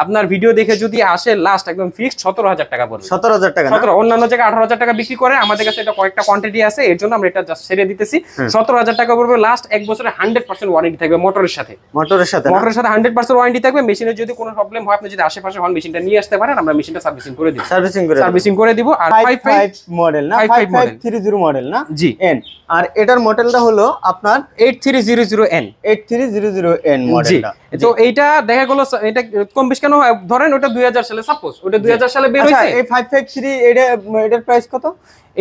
আপনার ভিডিও দেখে যদি আসে লাস্ট একদম ফিক্সড 17000 টাকা পড়বে। 17000 টাকা। 17 অন্যান্য জায়গায় 18000 টাকা বিক্রি করে, আমাদের কাছে এটা কয়েকটা কোয়ান্টিটি আছে, এর জন্য আমরা এটা জাস্ট ছেড়ে দিতেছি। 17000 টাকা পড়বে লাস্ট, এক বছরে 100% ওয়ারেন্টি থাকবে মোটরের সাথে। মোটরের সাথে 100% ওয়ারেন্টি থাকবে। মেশিনের যদি কোনো প্রবলেম হয়, আপনি যদি আশেপাশে হন মেশিনটা নিয়ে আসতে পারেন, আমরা মেশিনটা সার্ভিসিং করে দিই। সার্ভিসিং করে দিব। আর 55 মডেল না, 5530 মডেল না? জি। এন, আর এটার মডেলটা হলো আপনার 8300N। 8300N মডেলটা। তো এইটা দেখা গেল এটা কম বেশ কেন হয়, ধরেন ওটা 2000 সালে, সাপোজ ওটা 2000 সালে বের হইছে। এই 553 এটার প্রাইস কত?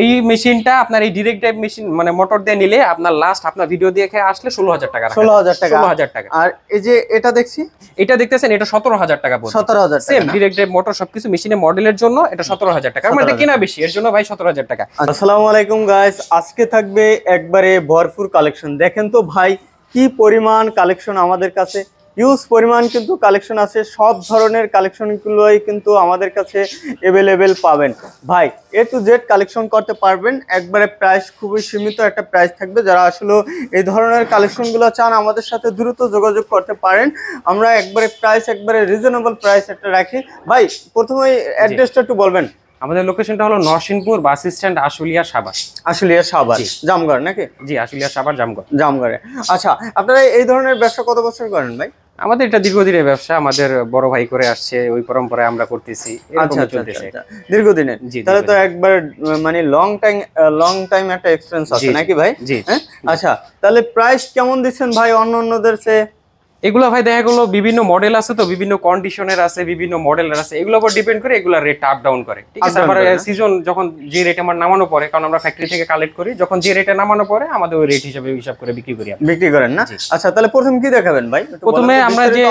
এই মেশিনটা আপনার এই ডাইরেক্ট ড্রাইভ মেশিন মানে মোটর দিয়ে নিলে আপনার লাস্ট আপনার ভিডিও দেখে আসলে 16000 টাকা। 16000 টাকা। আর এই যে এটা দেখছি, এটা দেখতেছেন, এটা 17000 টাকা পড়বে। 17000 টাকা। সেম ডাইরেক্ট ড্রাইভ মোটর সবকিছু মেশিনের মডেলের জন্য এটা 17000 টাকা। মানে এটা কেনা বেশি, এর জন্য ভাই 17000 টাকা। আসসালামু আলাইকুম গাইস, আজকে থাকবে একবারে ভরপুর কালেকশন। দেখেন তো ভাই কি পরিমাণ কালেকশন আমাদের কাছে, হিউজ পরিমাণ কিন্তু কালেকশন আছে। সব ধরনের কালেকশনগুলোই কিন্তু আমাদের কাছে অ্যাভেলেবেল পাবেন ভাই। A to Z কালেকশন করতে পারবেন, একবারে প্রাইস খুবই সীমিত একটা প্রাইস থাকবে। যারা আসলে এই ধরনের কালেকশনগুলো চান আমাদের সাথে দ্রুত যোগাযোগ করতে পারেন। আমরা একবারে প্রাইস একবারে রিজনেবল প্রাইস একটা রাখি। ভাই প্রথমেই অ্যাড্রেসটা একটু বলবেন। আমাদের লোকেশনটা হলো নরসিংপুর বাস স্ট্যান্ড, আশুলিয়া সাভার। আশুলিয়া সাভার, জামগড় নাকি? জি, আশুলিয়া সাভার জামগড়ে। আচ্ছা, আপনারা এই ধরনের ব্যবসা কত বছর করেন ভাই? আমাদের এটা দীর্ঘদিনের ব্যবসা, আমাদের বড় ভাই করে আসছে, ওই পরম্পরায় আমরা করতেছি। আচ্ছা, দীর্ঘদিনের। তাহলে তো একবার মানে লং টাইম একটা এক্সপেরিয়েন্স আছে নাকি ভাই? জি। আচ্ছা, তাহলে প্রাইস কেমন দিচ্ছেন ভাই অন্যদের চেয়ে? এগুলো ভাই দেখা গেলো বিভিন্ন মডেল আছে, তো বিভিন্ন কন্ডিশনের আছে, বিভিন্ন মডেলের আছে, এগুলোর উপর ডিপেন্ড করে এগুলা রেট আপ ডাউন করে। ঠিক আছে, আবার সিজন যখন যে রেট আমার নামানো পড়ে, কারণ আমরা ফ্যাক্টরি থেকে কালেক্ট করি, যখন যে রেটে নামানো পড়ে আমাদের ওই রেট হিসাবে হিসাব করে বিক্রি করেন না? আচ্ছা, তাহলে প্রথম কি দেখাবেন ভাই? প্রথমে আমরা যে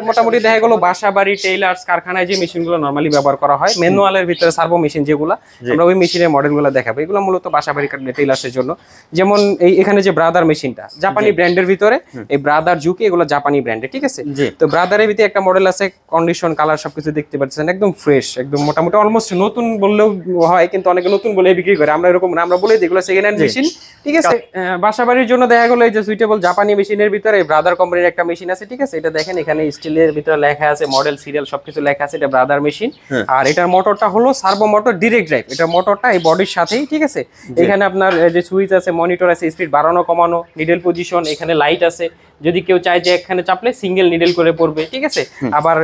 মোটামুটি দেখা গেলো বাসা বাড়ি টেইলার্স কারখানায় যে মেশিনগুলো নরমালি ব্যবহার করা হয়, ম্যানুয়ালের ভিতরে সার্ভো মেশিন যেগুলো, আমরা ওই মেশিনের মডেলগুলো দেখাবো। এগুলো মূলত বাসা বাড়ি টেইলার্সের জন্য। যেমন এখানে যে ব্রাদার মেশিনটা জাপানি ব্র্যান্ডের ভিতরে, এই ব্রাদার জুকি, এগুলো জাপানি ব্র্যান্ডের। ঠিক আছে, তো ব্রাদারের ভিতরে একটা মডেল আছে, কন্ডিশন কালার সবকিছু দেখতে পাচ্ছেন, একদম ফ্রেশ, একদম মোটামুটি অলমোস্ট নতুন বললেও হয়, কিন্তু অনেকে নতুন বলে বিক্রি করে। আমরা এরকম না, আমরা বলে দিই এগুলো সেকেন্ড হ্যান্ড মেশিন। ঠিক আছে, বাসাবাড়ির জন্য দেখা গেলো এই যে সুইটেবল জাপানি মেশিনের ভিতরে ব্রাদার কোম্পানির একটা মেশিন আছে। ঠিক আছে, এটা দেখেন এখানে স্টিলের ভিতরে লেখা আছে, মডেল সিরিয়াল সবকিছু লেখা আছে, এটা ব্রাদার মেশিন। আর এটার মোটরটা হলো সার্ভো মোটর ডিরেক্ট ড্রাইভ। এটা মোটরটা এই বডির সাথেই। ঠিক আছে, এখানে আপনার যে সুইচ আছে, মনিটর আছে, স্পিড বাড়ানো কমানো, নিডেল পজিশন, এখানে লাইট আছে। যদি কেউ চায় যে এখানে চাপলে সিঙ্গেল নিডেল করে পড়বে। ঠিক আছে, আবার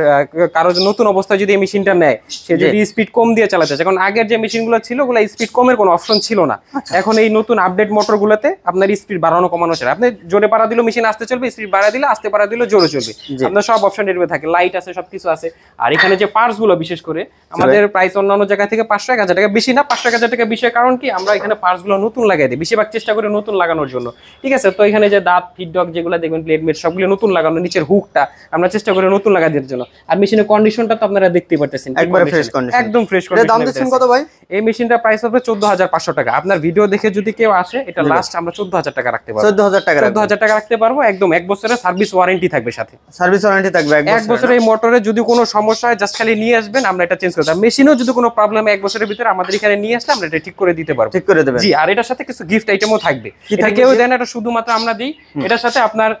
কারো নতুন অবস্থায় যদি এই মেশিনটা নেয়, সে যদি স্পিড কম দিয়ে চালাতে চায়, কারণ আগের যে মেশিনগুলো ছিল ওগুলো স্পিড কমের কোনো অপশন ছিল না। এখন এই নতুন আপডেট মোটরগুলোতে আপনার স্পিড বাড়ানো কমানো চায়, আপনি জোরে পাড়া দিলেও মেশিন আসতে চলবে, স্পিড বাড়া দিলে আসতে পাড়া দিলেও জোরে চলবে। আপনার সব অপশন এর থাকে, লাইট আছে, সবকিছু আছে। আর এখানে যে পার্টস গুলো বিশেষ করে আমাদের প্রাইস অন্যান্য জায়গা থেকে 500-1000 টাকা বেশি না, 500-1000 টাকা বেশি। কারণ কি, আমরা এখানে পার্টস গুলো নতুন লাগাই দিই, বেশিরভাগ চেষ্টা করি নতুন লাগানোর জন্য। ঠিক আছে, তো এখানে যে দাঁত ফিডডক যেগুলো দেখবেন, প্লেট মেট সবগুলো নতুন লাগানো, নিচের হুকটা আমরা চেষ্টা করি নতুন লাগা দেওয়ার জন্য। আর মেশিনের কন্ডিশনটা তো আপনারা দেখতেই পাচ্ছেন, একবারে ফ্রেশ কন্ডিশন, একদম ফ্রেশ কন্ডিশন। দাম দিচ্ছেন কত ভাই? এই মেশিনটার প্রাইস হবে 14500 টাকা। আপনার ভিডিও দেখে যদি কেউ আসে, এটা লাস্ট আমরা 14000 টাকা রাখতে পারবো। 14000 টাকা রাখতে পারবো। একদম 1 বছরের সার্ভিস ওয়ারেন্টি থাকবে সাথে। সার্ভিস ওয়ারেন্টি থাকবে 1 বছরের। এই মোটরে যদি কোনো সমস্যা হয় জাস্ট খালি নিয়ে আসবেন, আমরা এটা চেঞ্জ করে দেব। মেশিনেও যদি কোনো প্রবলেম 1 বছরের ভিতরে আমাদের এখানে নিয়ে আসলে আমরা এটা ঠিক করে দিতে পারবো। ঠিক করে দেবেন। জি, আর এটার সাথে কিছু গিফট আইটেমও থাকবে। এটা কেউ দেন, এটা শুধুমাত্র আমরা দিই। এটার সাথে আপনার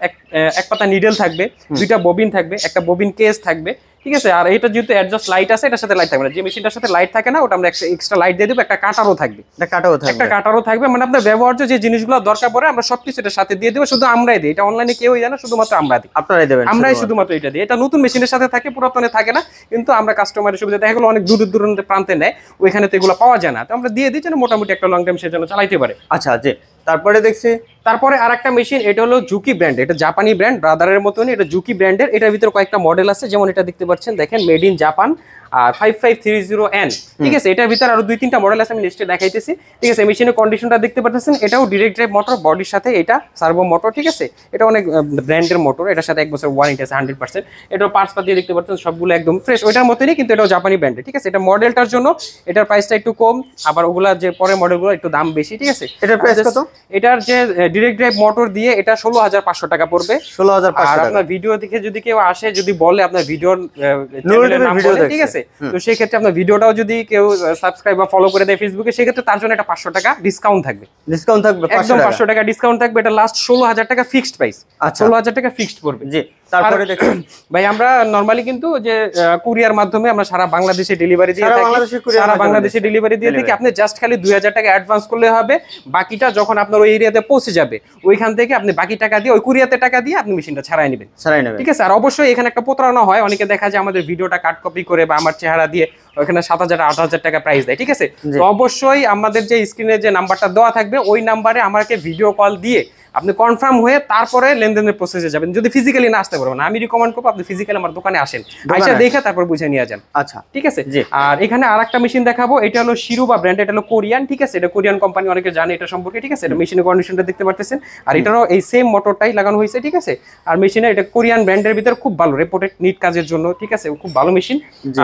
এক পাতা নিডেল থাকবে, 2টা ববিন থাকবে, একটা ববিন কেস থাকবে। ঠিক আছে, আর এটা যেহেতু অ্যাডজাস্ট লাইট আছে, এটার সাথে লাইট থাকবে না। যে মেশিনটার সাথে লাইট থাকে না, ওটা আমরা এক্সট্রা লাইট দিয়ে দেবো। একটা কাটারও থাকবে, একটা কাটারও থাকবে। মানে আপনার ব্যবহার্য যে জিনিসগুলো দরকার পড়ে আমরা সবকিছু এটার সাথে দিয়ে দেবো। শুধু আমরাই দিই, এটা অনলাইনে কেউই জানে, শুধুমাত্র আমরা দিই। আপনারাই দেবেন? আমরাই শুধুমাত্র এটা দিই। এটা নতুন মেশিনের সাথে থাকে, পুরাতনে থাকে না। কিন্তু আমরা কাস্টমারের সুবিধা দেখা গেলো অনেক দূর দূরান্তের প্রান্তে নেয়, ওইখানে তো এগুলো পাওয়া যায় না, তো আমরা দিয়ে দিই যেন মোটামুটি একটা লং টাইম সে যেন চালাইতে পারে। আচ্ছা, জি। তারপরে দেখছি, তারপরে আরেকটা মেশিন, এটা হলো জুকি ব্র্যান্ড। এটা জাপানি ব্র্যান্ড, ব্রাদারের মতনই, এটা জুকি ব্র্যান্ডের। এটার ভিতরে কয়েকটা মডেল আছে, যেমন এটা দেখতে পাচ্ছেন, দেখেন made in Japan R 5530N। ঠিক আছে, এটার ভিতরে আরো 2-3টা মডেল আছে, আমি লিস্টে দেখাইতেছি। ঠিক আছে, মেশিনের কন্ডিশনটা দেখতে পাচ্ছেন, এটাও ডিরেক্ট ড্রাইভ মোটর, বডির সাথে এটা সার্ভো মোটর। ঠিক আছে, এটা অনেক ব্র্যান্ডের মোটর, এটার সাথে 1 বছর ওয়ারেন্টি আছে 100%। এটার পার্টস পাতি দেখতে পাচ্ছেন সবগুলো একদম ফ্রেশ, ওইটার মতনই, কিন্তু এটাও জাপানি ব্র্যান্ডের। ঠিক আছে, এটা মডেলটার জন্য এটার প্রাইসটা একটু কম, আবার ওগুলা যে পরে মডেলগুলো একটু দাম বেশি। ঠিক আছে, এটার প্রাইস কত? এটার যে ডিরেক্ট ড্রাইভ মোটর দিয়ে এটা 16,500 টাকা পড়বে। 16,500 আর টাকা। আপনার ভিডিও দেখে যদি কেউ আসে, যদি বলে আপনার ভিডিওর ভিডিও ঠিক আছে, তো সেই ক্ষেত্রে আপনার ভিডিওটাও যদি কেউ সাবস্ক্রাইব বা ফলো করে দেয় ফেসবুকে, সেই ক্ষেত্রে তার জন্য এটা 500 টাকা ডিসকাউন্ট থাকবে। ডিসকাউন্ট থাকবে একদম 500 টাকা ডিসকাউন্ট থাকবে। এটা লাস্ট 16,000 টাকা ফিক্সড প্রাইস। আচ্ছা 16,000 টাকা ফিক্সড পড়বে। জি, তারপরে দেখুন ভাই আমরা নরমালি কিন্তু যে কুরিয়ার মাধ্যমে আমরা সারা বাংলাদেশে ডেলিভারি দিয়ে থাকি, সারা বাংলাদেশে ডেলিভারি দিয়ে থাকি। আপনি জাস্ট খালি 2000 টাকা অ্যাডভান্স করলে হবে, বাকিটা যখন আপনার ওই এরিয়াতে পৌঁছে যাবে ওইখান থেকে আপনি বাকি টাকা দিয়ে ওই কুরিয়াতে টাকা দিয়ে আপনি মেশিনটা ছাড়াই নেবেন। ঠিক আছে। আর অবশ্যই এখানে একটা প্রতারণা হয়, অনেকে দেখা যায় আমাদের ভিডিওটা কাট কপি করে বা আমার চেহারা দিয়ে ওখানে 7,000 8,000 টাকা প্রাইস দেয়। ঠিক আছে, তো অবশ্যই আমাদের যে স্ক্রিনে যে নাম্বারটা দেওয়া থাকবে ওই নাম্বারে আমাকে ভিডিও কল দিয়ে আপনি কনফার্ম হয়ে তারপরে লেনদেনের প্রসেসে যাবেন। যদি ফিজিক্যালি না আসতে পারবেন, আমি রিকমেন্ড করবো আপনি ফিজিক্যালি আমার দোকানে আসেন, আইসা দেখে তারপর বুঝে নিয়ে যান। আচ্ছা ঠিক আছে। আর এখানে আরেকটা মেশিন দেখাবো, এটা হলো শিরুবা ব্র্যান্ড, এটা হলো কোরিয়ান। ঠিক আছে, এটা কোরিয়ান কোম্পানি, অনেকে জানে এটা সম্পর্কে। ঠিক আছে, এটা মেশিনের কন্ডিশনটা দেখতে পারতেছেন, আর এটারও এই সেম মোটরটাই লাগানো হয়েছে। ঠিক আছে, আর মেশিনে এটা কোরিয়ান ব্র্যান্ডের ভিতরে খুব ভালো রেপুটেড নিট কাজের জন্য। ঠিক আছে, খুব ভালো মেশিন।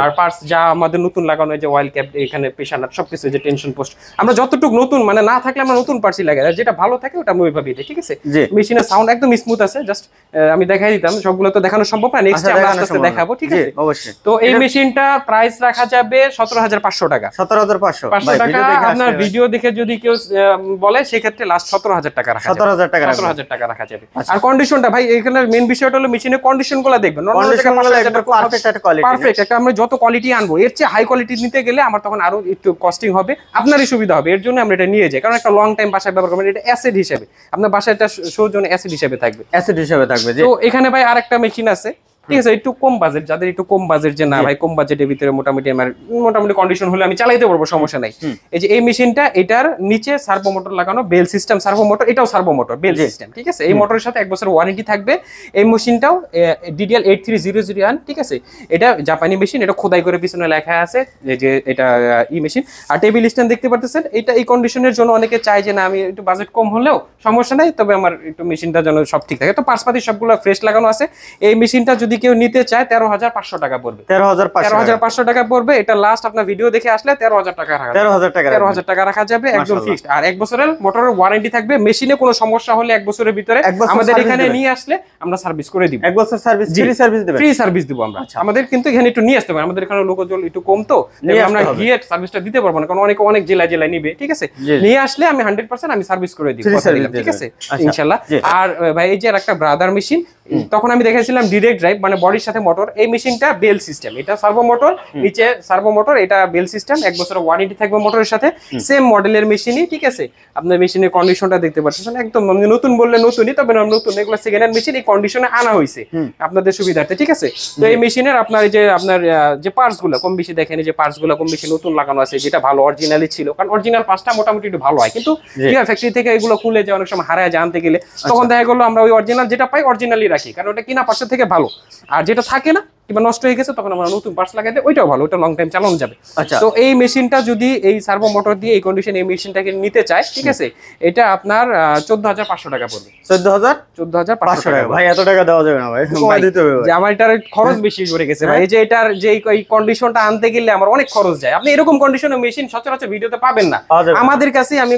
আর পার্টস যা আমাদের নতুন লাগানো, যে অয়েল ক্যাপ, এখানে প্রেসার নাট, সবকিছু, যে টেনশন পোস্ট, আমরা যতটুকু নতুন মানে না থাকলে আমরা নতুন পার্টসই লাগাই, আর যেটা ভালো থাকে ওটা আমি ওইভাবেই দিই। ঠিক আছে, মেশিন সাউন্ড একদম স্মুথ আছে। জাস্ট আমি দেখাই দিতাম, সবগুলো তো দেখানো সম্ভব না, নেক্সট আমরা আস্তে আস্তে দেখাবো। ঠিক আছে, অবশ্যই। তো এই মেশিনটা প্রাইস রাখা যাবে 17,500 টাকা। 17,500 টাকা। আপনার ভিডিও দেখে যদি কেউ বলে সেক্ষেত্রে লাস্ট 17,000 টাকা রাখা যাবে। 17,000 টাকা রাখা যাবে। আর কন্ডিশনটা ভাই এখানে মেইন বিষয়টা হলো মেশিনের কন্ডিশনগুলো দেখবেন। পারফেক্ট একটা আমরা যত কোয়ালিটি আনবো, এর চেয়ে হাই কোয়ালিটি নিতে গেলে আমার তখন আরো একটু কস্টিং হবে, আপনারই সুবিধা হবে। এর জন্য আমরা এটা নিয়ে যাই, কারণ একটা লং টাইম বাসায় ব্যবহার করবেন। এটা অ্যাসেট হিসেবে আপনার বাসায় একটা সৌজন্য অ্যাসেড হিসেবে থাকবে। তো এখানে ভাই আরেকটা মেশিন আছে। ঠিক আছে, একটু কম বাজেট, যাদের একটু কম বাজেট, যে না ভাই কম বাজেটের ভিতরে মোটামুটি কন্ডিশন হলে আমি চালাইতে পারবো, সমস্যা নাই। এই যে এই মেশিনটা, এটার নিচে সার্ভো মোটর লাগানো, বেল সিস্টেম সার্ভো মোটর, এটাও সার্ভো মোটর, বেল সিস্টেম। ঠিক আছে, এই মোটরের সাথে 1 বছরের ওয়ারেন্টি থাকবে। এই মেশিনটাও DDL 83001। ঠিক আছে, এটা জাপানি মেশিন, এটা খোদাই করে পিছনে লেখা আছে যে এটা মেশিন। আর টেবিল স্ট্যান্ড দেখতে পারতেছেন, এটা এই কন্ডিশনের জন্য অনেকে চায় যে না আমি একটু বাজেট কম হলেও সমস্যা নাই, তবে আমার একটু মেশিনটা যেন সব ঠিক থাকে। তো পার্টসপাতি সবগুলো ফ্রেশ লাগানো আছে। এই মেশিনটা যদি কেউ নিতে চায় 13,500 টাকা পড়বে। 13,500 টাকা পড়বে। এটা লাস্ট আপনার ভিডিও দেখে আসলে 13,000 টাকা রাখা যাবে। 13,000 টাকা রাখা যাবে, একদম ফিক্সড। আর 1 বছরের মোটরের ওয়ারেন্টি থাকবে। মেশিনে কোনো সমস্যা হলে 1 বছরের ভিতরে আমাদের এখানে নিয়ে আসলে আমরা সার্ভিস করে দিব। 1 বছর সার্ভিস, ফ্রি সার্ভিস দিব আমরা। আমাদের কিন্তু এখানে একটু নিয়ে আসতে হবে, আমাদের এখানে লোকজন একটু কম, তো আমরা গিয়ে সার্ভিসটা দিতে পারবো না, কারণ অনেক জেলায় নিবে। ঠিক আছে, নিয়ে আসলে আমি 100% আমি সার্ভিস করে দিব। ঠিক আছে, ইনশাআল্লাহ। আর ভাই এই যে একটা ব্রাদার মেশিন, তখন আমি দেখাইছিলাম ডিরেক্ট ড্রাইভ, মানে বডির সাথে মোটর। এই মেশিনটা বেল সিস্টেম, এটা সার্ভো মোটর, নিচে সার্ভো মোটর, এটা বেল সিস্টেম। 1 বছরের ওয়ারেন্টি থাকবে মোটরের সাথে, সেম মডেলের মেশিনই। ঠিক আছে, আপনার মেশিনের কন্ডিশনটা দেখতে পাচ্ছেন, একদম নতুন বললে নতুনই, তবে নতুন, এগুলো সেকেন্ড হ্যান্ড মেশিন, এই কন্ডিশনে আনা হয়েছে আপনাদের সুবিধার্থে। ঠিক আছে, তো এই মেশিনের আপনার এই যে আপনার যে পার্টস গুলো কম বেশি দেখেন, যে পার্টস গুলো কম বেশি নতুন লাগানো আছে, যেটা ভালো অরিজিনালি ছিল, কারণ অরিজিনাল পার্টসটা মোটামুটি একটু ভালো হয়, কিন্তু ফ্যাক্টরি থেকে এগুলো খুলে যে অনেক সময় হারায় জানতে গেলে, তখন দেখা গেলো আমরা ওই অরিজিনাল যেটা পাই অরিজিনালি রাখি, কারণ ওটা কিনা পার্টসের থেকে ভালো। আর যেটা থাকে না কিংবা নষ্ট হয়ে গেছে, তখন আমরা নতুন পার্টস লাগাই দিই, ওইটাও ভালো, ওইটা লং টাইম চালানো যাবে। তো এই মেশিনটা যদি এই সার্ভো মোটর দিয়ে এই কন্ডিশন এই মেশিনটাকে নিতে চায়, ঠিক আছে, এটা আপনার 14,500 টাকা পড়বে। 14,500 টাকা। ভাই এত টাকা দেওয়া যাবে না ভাই, কমাই দিতে হবে। যে আমার এটার খরচ বেশি পড়ে গেছে ভাই, এই যে এটার যে এই কন্ডিশনটা আনতে গেলে আমার অনেক খরচ যায়। আপনি এরকম কন্ডিশনের মেশিন সচরাচর ভিডিওতে পাবেন না, আমাদের কাছেই আমি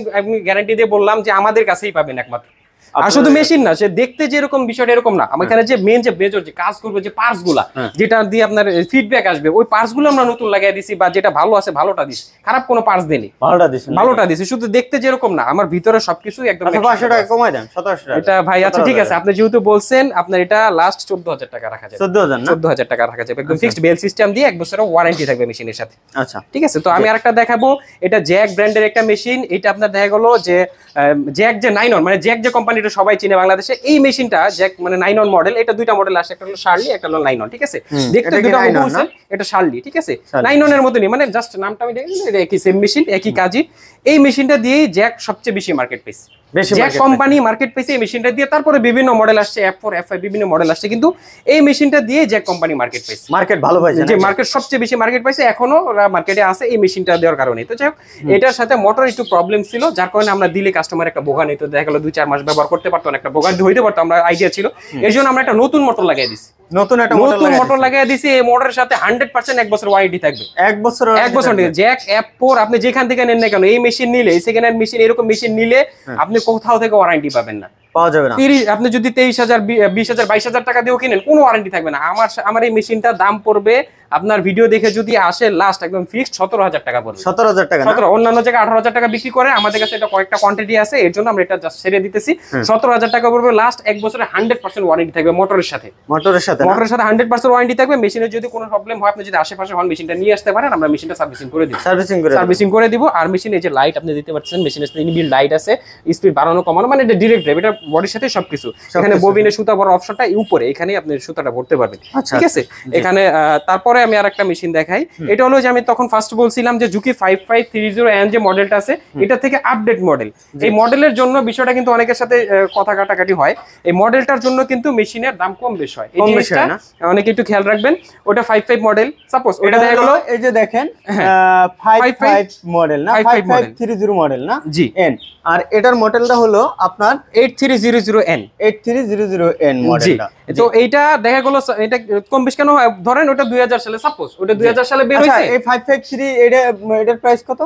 গ্যারান্টি দিয়ে বললাম যে আমাদের কাছেই পাবেন একমাত্র। আর শুধু মেশিন না, সে দেখতে যেরকম বিষয়টা এরকম না, আমার এখানে যে মেন যে মেজর যে কাজ করবে, যে পার্টস গুলা, যেটা দিয়ে আপনার ফিডব্যাক আসবে, ওই পার্টস গুলো আমরা নতুন লাগাই দিছি, বা যেটা ভালো আছে ভালোটা দিছি, খারাপ কোনো পার্টস দেনি, ভালোটা দিছি। শুধু দেখতে যেরকম না, আমার ভিতরে সবকিছু একদম। 500 টাকা কমাই দেন, 1700 টাকা এটা ভাই। আচ্ছা ঠিক আছে, আপনি যেহেতু বলছেন, আপনার এটা লাস্ট 14,000 টাকা রাখা যাবে। 14,000 টাকা রাখা যাবে, একদম ফিক্সড বেল সিস্টেম দিয়ে 1 বছরের ওয়ারেন্টি থাকবে মেশিনের সাথে। আচ্ছা ঠিক আছে। তো আমি আরেকটা দেখাবো, এটা জ্যাক ব্র্যান্ডের একটা মেশিন। এটা আপনার দেখা গেল যে জ্যাক যে 9 অন, মানে জ্যাক যে কোম্পানিটা সবাই চিনে বাংলাদেশে, এই মেশিনটা জ্যাক মানে 9 অন মডেল। এটা দুইটা মডেল আসে, একটা হলো শার্লি, একটা হলো 9 অন। ঠিক আছে, দেখতে দুটো বলছেন, এটা শার্লি। ঠিক আছে, 9 অনের মতনই, মানে জাস্ট নামটা আমি দেখি, এটা একই সেম মেশিন, একই কাজই। এই মেশিনটা দিয়েই জ্যাক সবচেয়ে বেশি মার্কেট পেয়েছে, জ্যাক কোম্পানি মার্কেট পেয়েছে এই মেশিনটা দিয়ে। তারপরে বিভিন্ন মডেল আসছে, F4 F5 বিভিন্ন মডেল আসছে, কিন্তু এই মেশিনটা দিয়ে জ্যাক কোম্পানি মার্কেট পেয়েছে, মার্কেট ভালো পাইছে, যে মার্কেট সবচেয়ে বেশি মার্কেট পাইছে, এখনো ওরা মার্কেটে আছে এই মেশিনটা দেওয়ার কারণে। তো যাই হোক, এটার সাথে মোটর একটু প্রবলেম ছিল, যার কারণে আমরা দিলে কাস্টমার একটা ভোগান হইতো, দেখা গেল 2-4 মাস ব্যবহার করতে পারতো না, একটা ভোগান হইতে পারতো, আমরা আইডিয়া ছিল, এর জন্য আমরা একটা নতুন মোটর লাগাই দিছি। নতুন একটা মোটর লাগিয়ে দিছি। এই মোটরের সাথে 100% 1 বছর ওয়ারেন্টি থাকবে। 1 বছর জ্যাক অ্যাপ4 আপনি যেখান থেকে নেন না কেন, এই মেশিন নিলে, এই সেকেন্ড হ্যান্ড মেশিন, এরকম মেশিন নিলে আপনি কোথাও থেকে ওয়ারেন্টি পাবেন না, পাওয়া যাবে না। আপনি যদি 23,000 20,000 22,000 টাকা দিয়েও কিনেন, কোনো ওয়ারেন্টি থাকবে না। আমার এই মেশিনটার দাম পড়বে, আপনার ভিডিও দেখে যদি আসে, লাস্ট একদম ফিক্সড 17,000 টাকা পড়বে। 17,000 টাকা। 17, অন্যান্য জায়গায় 18,000 টাকা বিক্রি করে, আমাদের কাছে এটা কয়েকটা কোয়ান্টিটি আছে, এর জন্য আমরা এটা জাস্ট ছেড়ে দিতেছি। 17,000 টাকা পড়বে লাস্ট, 1 বছরে 100% ওয়ারেন্টি থাকবে মোটরের সাথে। মোটরের সাথে 100% ওয়ারেন্টি থাকবে। মেশিনের যদি কোনো প্রবলেম হয়, আপনি যদি আশেপাশে হন, মেশিনটা নিয়ে আসতে পারেন, আমরা মেশিনটা সার্ভিসিং করে দিব। সার্ভিসিং করে দিব। আর মেশিনে যে লাইট আপনি দিতে পারছেন, মেশিনের ইনবিল্ট লাইট আছে, স্পিড বাড়ানো কমানো, মানে এটা ডিরেক্ট ড্রাইভ, এটা বডির সাথে সবকিছু। এখানে ববিনে সুতা ভরার অপশনটা উপরে, এখানে আপনি সুতাটা ভরতে পারবেন, ঠিক আছে। এখানে তারপরে আমি আরেকটা মেশিন দেখাই। এটা হলো যে আমি তখন ফার্স্ট বলছিলাম যে জুকি 5530N যে মডেলটা আছে, এটা থেকে আপডেট মডেল। এই মডেলের জন্য বিষয়টা কিন্তু অনেকের সাথে কথা কাটাকাটি হয়। এই মডেলটার জন্য কিন্তু মেশিনের দাম কম বেশ হয়, এই জিনিসটা অনেকে একটু খেয়াল রাখবেন। ওটা 55 মডেল, সাপোজ এটা দেখা গেল, এই যে দেখেন 55 মডেল না, 5530 মডেল না, জি। এন, আর এটার মডেলটা হলো আপনার 8300N 8300N মডেলটা। তো এইটা দেখা গেল, এটা কম বেশ কেন হয়, ধরেন ওটা 2000 সালে, সাপোজ ওটা 2000 সালে বের হইছে। এই 553 এটার প্রাইস কত?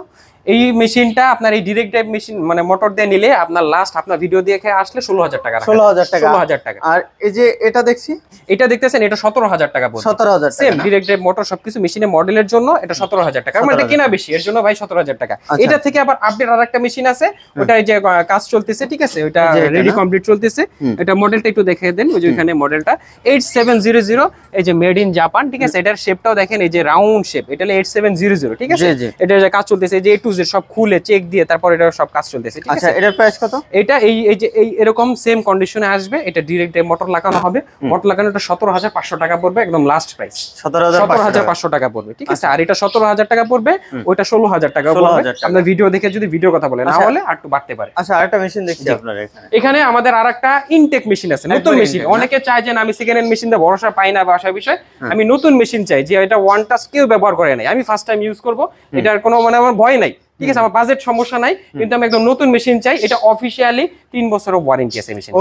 এই মেশিনটা আপনার এই ডিরেক্ট ড্রাইভ মেশিন মানে মোটর দিয়ে নিলে আপনার লাস্ট আপনার ভিডিও দেখে আসলে 16,000 টাকা। 16,000 টাকা। আর এই যে এটা দেখছি, এটা দেখতেছেন, এটা 17,000 টাকা পড়বে। 17,000 টাকা, সেম ডিরেক্ট ড্রাইভ মোটর সবকিছু মিশিয়ে মডেলের জন্য এটা 17,000 টাকা। মানে এটা কিনা বেশি, এর জন্য ভাই 17,000 টাকা। এটা থেকে আবার আপডেট আরেকটা মেশিন আছে, ওটা এই যে কাজ চলতেছে, ঠিক আছে, ওটা রেডি কমপ্লিট চলতেছে। এটা মডেলটা একটু দেখিয়ে দেন, ওই যে এখানে মডেলটা 8700, এই যে মেড ইন জাপান, ঠিক আছে। এটার শেপটাও দেখেন, এই যে রাউন্ড শেপ, এটা হলো 8700, ঠিক আছে। এটা যে কাজ চলতেছে, এই যে A to Z সব খুলে চেক দিয়ে তারপর এটা সব কাজ চলতেছে, ঠিক আছে। আচ্ছা, এটার প্রাইস কত? এটা এই যে এরকম সেম কন্ডিশনে আসবে, এটা ডিরেক্ট মোটর লাগানো হবে। মোটর লাগানো এটা 17,500 টাকা পড়বে, একদম লাস্ট প্রাইস 17,500 টাকা পড়বে, ঠিক আছে। আর এটা 17,000 টাকা পড়বে, ওইটা 16,000 টাকা পড়বে। আপনার ভিডিও দেখে যদি ভিডিও কথা বলেন, না হলে আর একটু বাড়তে পারে। আচ্ছা, আরেকটা মেশিন দেখছি আপনার এখানে আমাদের আরেকটা ইনটেক মেশিন আছে, নতুন মেশিন। অনেকে চায় যে আমি সেকেন্ড হ্যান্ড মেশিন দিয়ে ভরসা পাই না, বাসা বিষয়, আমি নতুন মেশিন চাই, যে এটা ওয়ান টাচ কেউ ব্যবহার করে নাই, আমি ফার্স্ট টাইম ইউজ করব, এটার কোনো মানে আমার ভয় নাই, ঠিক আছে, আমার বাজেট সমস্যা নাই, কিন্তু আমি একদম নতুন মেশিন চাই। এটা অফিশিয়ালি 3 বছরের ওয়ারেন্টি আছে মেশিন,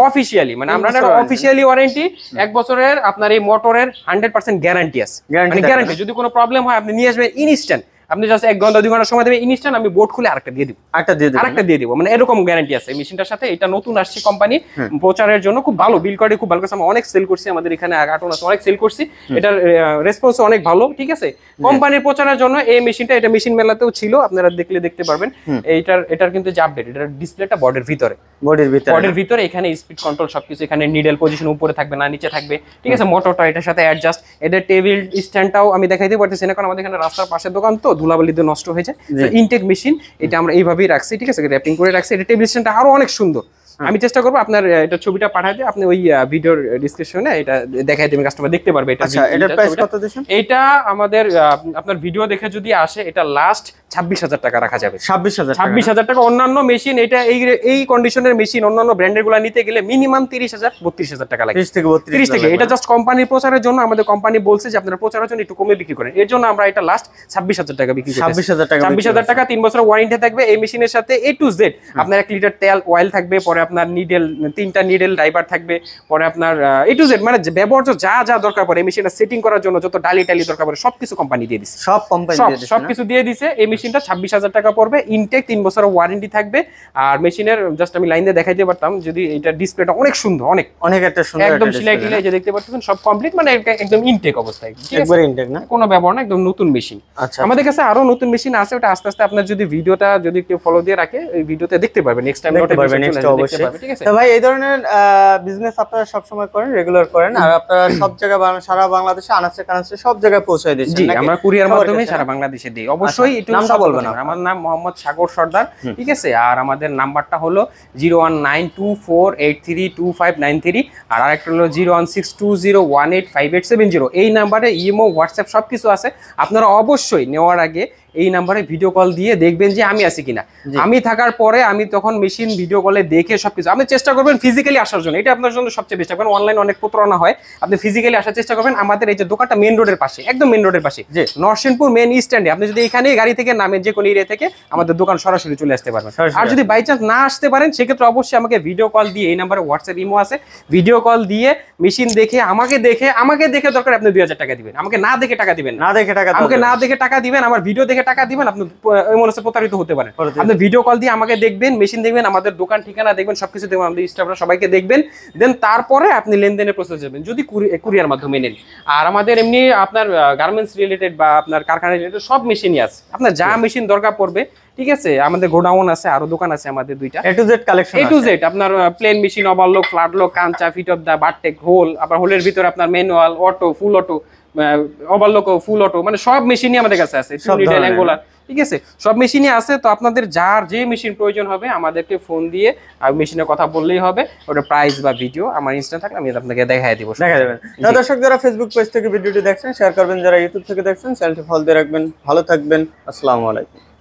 অফিশিয়ালি, মানে আমরা অফিশিয়ালি ওয়ারেন্টি 1 বছরের, আপনার এই মোটরের 100% গ্যারান্টি আছে, মানে গ্যারান্টি। যদি কোনো প্রবলেম হয় আপনি নিয়ে আসবেন ইনস্ট্যান্ট, আপনি জাস্ট 1 ঘন্টা 2 ঘন্টা সময় দেবেন, ইনস্ট্যান্ট আমি বোর্ড খুলে আরেকটা দিয়ে দিব, মানে এরকম গ্যারান্টি আছে এই মেশিনটার সাথে। এটা নতুন আসছে কোম্পানি, প্রচারের জন্য খুব ভালো, বিল কোয়ালিটি খুব ভালো কাছে, আমরা অনেক সেল করছি, আমাদের এখানে আগাটন আছে, অনেক সেল করছি, এটার রেসপন্স অনেক ভালো, ঠিক আছে। কোম্পানির প্রচারের জন্য এই মেশিনটা, এটা মেশিন মেলাতেও ছিল, আপনারা দেখলে দেখতে পারবেন। এটার কিন্তু যে আপডেট, এটার ডিসপ্লেটা বডির ভিতরে, এখানে স্পিড কন্ট্রোল সবকিছু, এখানে নিডল পজিশন উপরে থাকবে না নিচে থাকবে, ঠিক আছে। মোটরটা এটার সাথে অ্যাডজাস্ট, এটা টেবিল স্ট্যান্ডটাও আমি দেখাইতে পারতেছি না, কারণ আমাদের এখানে রাস্তার পাশের দোকান তো ধুলাবালি দিয়ে নষ্ট হয়ে যায়। ইনটেক মেশিন, এটা আমরা এইভাবেই রাখছি, ঠিক আছে, র্যাপিং করে রাখছি। এটা টেবিল স্ট্যান্ডটা আরো অনেক সুন্দর। আমি চেষ্টা করবো আপনার এটা ছবিটা পাঠাতে, আপনি ওই ভিডিওর ডিসক্রিপশনে এটা দেখাই দেবেন, কাস্টমার দেখতে পারবে। এটা আমাদের আপনার ভিডিও দেখে যদি আসে, এটা লাস্ট 26,000 টাকা রাখা যাবে। 26,000 টাকা। অন্যান্য মেশিন, এটা এই কন্ডিশনের মেশিন অন্যান্য ব্র্যান্ডের গুলা নিতে গেলে মিনিমাম 30,000-32,000 টাকা লাগে, 30 থেকে। এটা জাস্ট কোম্পানির প্রচারের জন্য, আমাদের কোম্পানি বলছে যে আপনারা প্রচারের জন্য একটু কমে বিক্রি করেন, এর জন্য আমরা এটা লাস্ট 26,000 টাকা বিক্রি করি। 26,000 টাকা, 3 বছরের ওয়ারেন্টি থাকবে এই মেশিনের সাথে। A to Z আপনার 1 লিটার তেল অয়েল থাকবে, পরে আপনার নিডেল 3টা নিডেল ড্রাইভার থাকবে, পরে আপনার A to Z মানে ব্যবহার্য যা যা দরকার পড়ে এই মেশিনটা সেটিং করার জন্য, যত ডালি দরকার পড়ে সবকিছু কোম্পানি দিয়ে দিচ্ছে, সবকিছু দিয়ে দিছে। এই মেশিনটা 26,000 টাকা পড়বে, ইনটেক, 3 বছরের ওয়ারেন্টি থাকবে। আর মেশিনের জাস্ট আমি লাইন দিয়ে দেখাইতে পারতাম, যদি এটা ডিসপ্লেটা অনেক সুন্দর, অনেক একটা সুন্দর, একদম সিলাই টিলাই যে দেখতে পাচ্ছেন সব কমপ্লিট, মানে একদম ইনটেক অবস্থায়, একবারে ইনটেক না, কোনো ব্যবহার না, একদম নতুন মেশিন। আমাদের কাছে আরো নতুন মেশিন আছে, ওটা আস্তে আস্তে আপনার যদি ভিডিওটা যদি কেউ ফলো দিয়ে রাখে, এই ভিডিওতে দেখতে পারবে, নেক্সট টাইম নোটিফিকেশন দেখতে পারবে, ঠিক আছে। তো ভাই, এই ধরনের বিজনেস আপনারা সব সময় করেন, রেগুলার করেন, আর আপনারা সব জায়গায় সারা বাংলাদেশে আনাচে কানাচে সব জায়গায় পৌঁছায় দিচ্ছেন? জি, আমরা কুরিয়ার মাধ্যমে সারা বাংলাদেশে দেই। অবশ্যই একটু নামটা বলবেন। আমার নাম মোহাম্মদ সাগর সর্দার, ঠিক আছে। আর আমাদের নাম্বারটা হলো 01924832593, আর আরেকটা হলো 01620185870। এই নাম্বারে ইমো, হোয়াটসঅ্যাপ সবকিছু আছে। আপনারা অবশ্যই নেওয়ার আগে এই নাম্বারে ভিডিও কল দিয়ে দেখবেন যে আমি আছি কিনা। আমি থাকার পরে আমি তখন মেশিন ভিডিও কলে দেখে সবকিছু, আপনি চেষ্টা করবেন ফিজিক্যালি আসার জন্য, এটা আপনার জন্য সবচেয়ে বেস্ট। কারণ অনলাইন অনেক প্রতারণা হয়, আপনি ফিজিক্যালি আসার চেষ্টা করবেন। আমাদের এই যে দোকানটা মেইন রোডের পাশে, একদম মেইন রোডের পাশে, নরসিংপুর মেইন স্ট্যান্ডে। আপনি যদি এখানে গাড়ি থেকে নামেন, যে কোনো এরিয়া থেকে আমাদের দোকান সরাসরি চলে আসতে পারবেন। আর যদি বাই চান্স না আসতে পারেন, সেক্ষেত্রে অবশ্যই আমাকে ভিডিও কল দিয়ে, এই নাম্বারে হোয়াটসঅ্যাপ ইমো আছে, ভিডিও কল দিয়ে মেশিন দেখে আমাকে দেখে দরকার আপনি 2000 টাকা দিবেন, আমাকে না দেখে টাকা দিবেন, আমাকে না দেখে টাকা দিবেন, আমার ভিডিও দেখে টাকা দিবেন, আপনি এমন আছে প্রতারিত হতে পারেন। আপনি ভিডিও কল দিয়ে আমাকে দেখবেন, মেশিন দেখবেন, আমাদের দোকান ঠিকানা দেখবেন, সবকিছু দেখবেন, আমাদের স্টাফরা সবাইকে দেখবেন, দেন তারপরে আপনি লেনদেনের প্রসেস যাবেন যদি কুরিয়ার মাধ্যমে নেন। আর আমাদের এমনি আপনার গার্মেন্টস রিলেটেড বা আপনার কারখানা রিলেটেড সব মেশিনই আছে, আপনার যা মেশিন দরকার পড়বে, ঠিক আছে। আমাদের গোডাউন আছে, আরো দোকান আছে আমাদের দুইটা, A to Z collection, A to Z আপনার plain machine, overlock, flat lock, কাঞ্চা, feed off the, bartack, hole, আবার হোলের ভিতরে আপনার manual, auto, full auto, overlock, full auto, মানে সব মেশিনই আমাদের কাছে আছে, অ্যাঙ্গুলার, ঠিক আছে, সব মেশিনই আছে। তো আপনাদের যার যে মেশিন প্রয়োজন হবে আমাদেরকে ফোন দিয়ে আর মেশিনের কথা বললেই হবে, ওটা প্রাইস বা ভিডিও আমার ইনস্টা থাকলে আমি আপনাকে দেখাই দিব, দেখা যাবেন। দর্শক যারা ফেসবুক পেজ থেকে ভিডিওটি দেখছেন শেয়ার করবেন, যারা ইউটিউব থেকে দেখছেন চ্যানেলটি ফলো দিয়ে রাখবেন। ভালো থাকবেন, আসসালামু আলাইকুম।